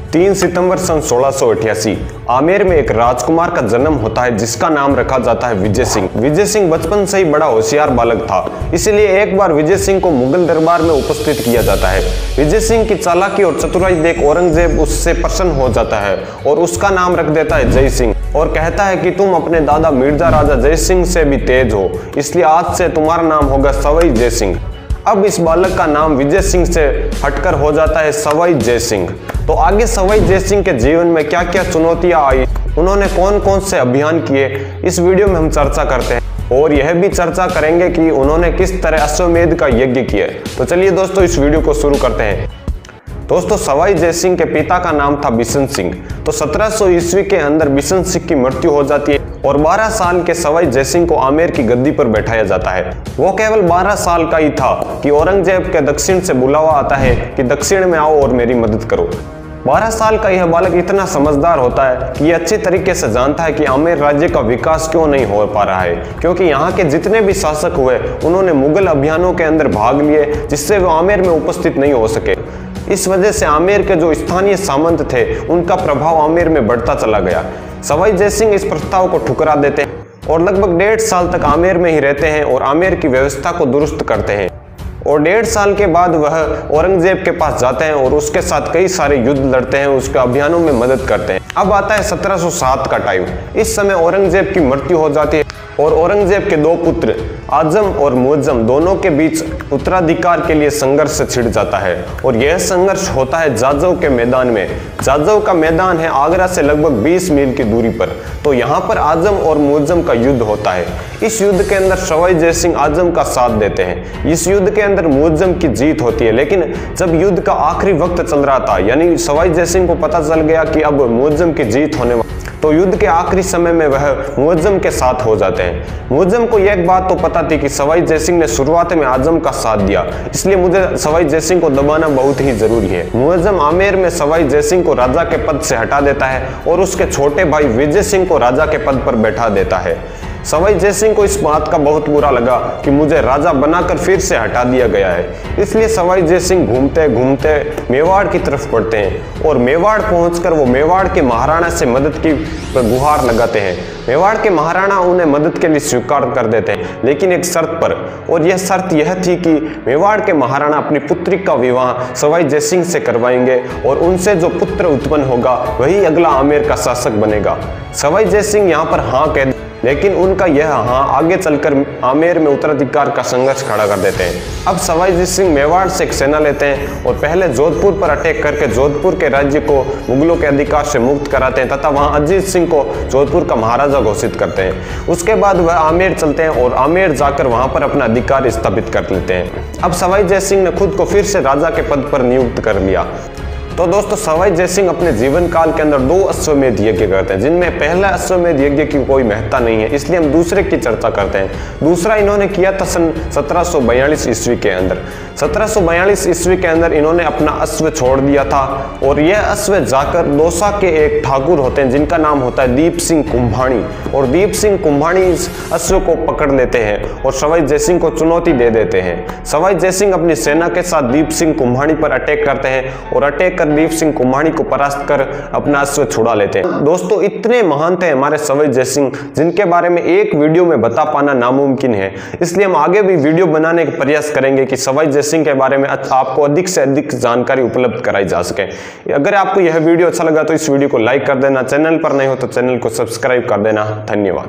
3 सितंबर सन 1688 आमेर में एक राजकुमार का जन्म होता है जिसका नाम रखा जाता है विजय सिंह। विजय सिंह बचपन से ही बड़ा होशियार बालक था, इसलिए एक बार विजय सिंह को मुगल दरबार में उपस्थित किया जाता है। विजय सिंह की चालाकी और चतुराई देख औरंगजेब उससे प्रसन्न हो जाता है और उसका नाम रख देता है जय सिंह और कहता है कि तुम अपने दादा मिर्जा राजा जय सिंह से भी तेज हो, इसलिए आज से तुम्हारा नाम होगा सवाई जय सिंह। अब इस बालक का नाम विजय सिंह से हटकर हो जाता है सवाई जय सिंह। तो आगे सवाई जय सिंह के जीवन में क्या क्या चुनौतियां आई, उन्होंने कौन कौन से अभियान किए, इस वीडियो में हम चर्चा करते हैं और यह भी चर्चा करेंगे कि उन्होंने किस तरह अश्वमेध का यज्ञ किया। तो चलिए दोस्तों इस वीडियो को शुरू करते हैं। दोस्तों सवाई जय सिंह के पिता का नाम था बिशन सिंह। तो 1700 ईस्वी के अंदर बिशन सिंह की मृत्यु हो जाती है और 12 साल के सवाई जय सिंह को आमेर की गद्दी पर बैठाया जाता है। वो केवल 12 साल का ही था कि औरंगजेब के दक्षिण से बुलावा आता है कि दक्षिण में आओ और मेरी मदद करो। 12 साल का यह बालक इतना समझदार होता है कि ये अच्छी तरीके से जानता है कि आमेर राज्य का विकास क्यों नहीं हो पा रहा है, क्योंकि यहाँ के जितने भी शासक हुए उन्होंने मुगल अभियानों के अंदर भाग लिए जिससे वो आमेर में उपस्थित नहीं हो सके। इस वजह से आमेर के जो स्थानीय सामंत थे उनका प्रभाव आमेर में बढ़ता चला गया। सवाई जय सिंह इस प्रस्ताव को ठुकरा देते हैं और लगभग 1.5 साल तक आमेर में ही रहते हैं और आमेर की व्यवस्था को दुरुस्त करते हैं। और 1.5 साल के बाद वह औरंगजेब के पास जाते हैं और उसके साथ कई सारे युद्ध लड़ते हैं, उसके अभियानों में मदद करते हैं। अब आता है 1707 का टाइम। इस समय औरंगजेब की मृत्यु हो जाती है और औरंगजेब के 2 पुत्र आजम और मुअज्जम दोनों के बीच उत्तराधिकार के लिए संघर्ष छिड़ जाता है और यह संघर्ष होता है जाजौ के मैदान में। जाजौ का मैदान है आगरा से लगभग 20 मील की दूरी पर। तो यहाँ पर आजम और मुअज्जम का युद्ध होता है। इस युद्ध के अंदर सवाई जय सिंह आजम का साथ देते हैं। इस युद्ध के अंदर मुअज्जम की जीत होती है, लेकिन जब युद्ध का आखिरी वक्त चल रहा था यानी सवाई जय सिंह को पता चल गया कि अब मुअज्जम की जीत होने वाली, तो युद्ध के आखिरी समय में वह मुअज्जम के साथ हो जाते हैं। मुअज्जम को यह बात तो पता थी कि सवाई जय सिंह ने शुरुआत में आजम का साथ दिया, इसलिए मुझे सवाई जय सिंह को दबाना बहुत ही जरूरी है। मुअज्जम आमेर में सवाई जय सिंह को राजा के पद से हटा देता है और उसके छोटे भाई विजय सिंह को राजा के पद पर बैठा देता है। सवाई जय सिंह को इस बात का बहुत बुरा लगा कि मुझे राजा बनाकर फिर से हटा दिया गया है, इसलिए सवाई जय सिंह घूमते घूमते मेवाड़ की तरफ बढ़ते हैं और मेवाड़ पहुंचकर वो मेवाड़ के महाराणा से मदद की गुहार लगाते हैं। मेवाड़ के महाराणा उन्हें मदद के लिए स्वीकार कर देते हैं, लेकिन एक शर्त पर, और यह शर्त यह थी कि मेवाड़ के महाराणा अपनी पुत्री का विवाह सवाई जय सिंह से करवाएंगे और उनसे जो पुत्र उत्पन्न होगा वही अगला आमेर का शासक बनेगा। सवाई जय सिंह यहाँ पर हाँ कह, लेकिन उनका यह हाँ आगे चलकर आमेर में उत्तराधिकार का संघर्ष खड़ा कर देते हैं। अब सवाई जय सिंह मेवाड़ से एक सेना लेते हैं और पहले जोधपुर पर अटैक करके जोधपुर के राज्य को मुगलों के अधिकार से मुक्त कराते हैं तथा वहां अजीत सिंह को जोधपुर का महाराजा घोषित करते हैं। उसके बाद वह आमेर चलते हैं और आमेर जाकर वहां पर अपना अधिकार स्थापित कर लेते हैं। अब सवाई जय सिंह ने खुद को फिर से राजा के पद पर नियुक्त कर लिया। तो दोस्तों सवाई जय सिंह अपने जीवन काल के अंदर 2 अश्वमेध यज्ञ करते हैं, जिनमें पहला अश्वमेध यज्ञ की कोई महत्ता नहीं है, इसलिए हम दूसरे की चर्चा करते हैं। दूसरा इन्होंने किया था सन 1742 ईस्वी के अंदर। 1742 ईस्वी के अंदर इन्होंने अपना अश्व छोड़ दिया था और यह अश्व जाकर दौसा के एक ठाकुर होते हैं जिनका नाम होता है दीप सिंह कुंभाणी, और दीप सिंह कुंभाणी इस अश्व को पकड़ लेते हैं और सवाई जय सिंह को चुनौती दे देते हैं। सवाई जय सिंह अपनी सेना के साथ दीप सिंह कुंभाणी पर अटैक करते हैं और अटैक कर दीप सिंह कुंभाणी को परास्त कर अपना अश्व छुड़ा लेते हैं। दोस्तों इतने महान थे हमारे सवाई जय सिंह जिनके बारे में एक वीडियो में बता पाना नामुमकिन है, इसलिए हम आगे भी वीडियो बनाने का प्रयास करेंगे कि सवाई जय सिंह के बारे में आपको अधिक से अधिक जानकारी उपलब्ध कराई जा सके। अगर आपको यह वीडियो अच्छा लगा तो इस वीडियो को लाइक कर देना, चैनल पर नहीं हो तो चैनल को सब्सक्राइब कर देना। धन्यवाद।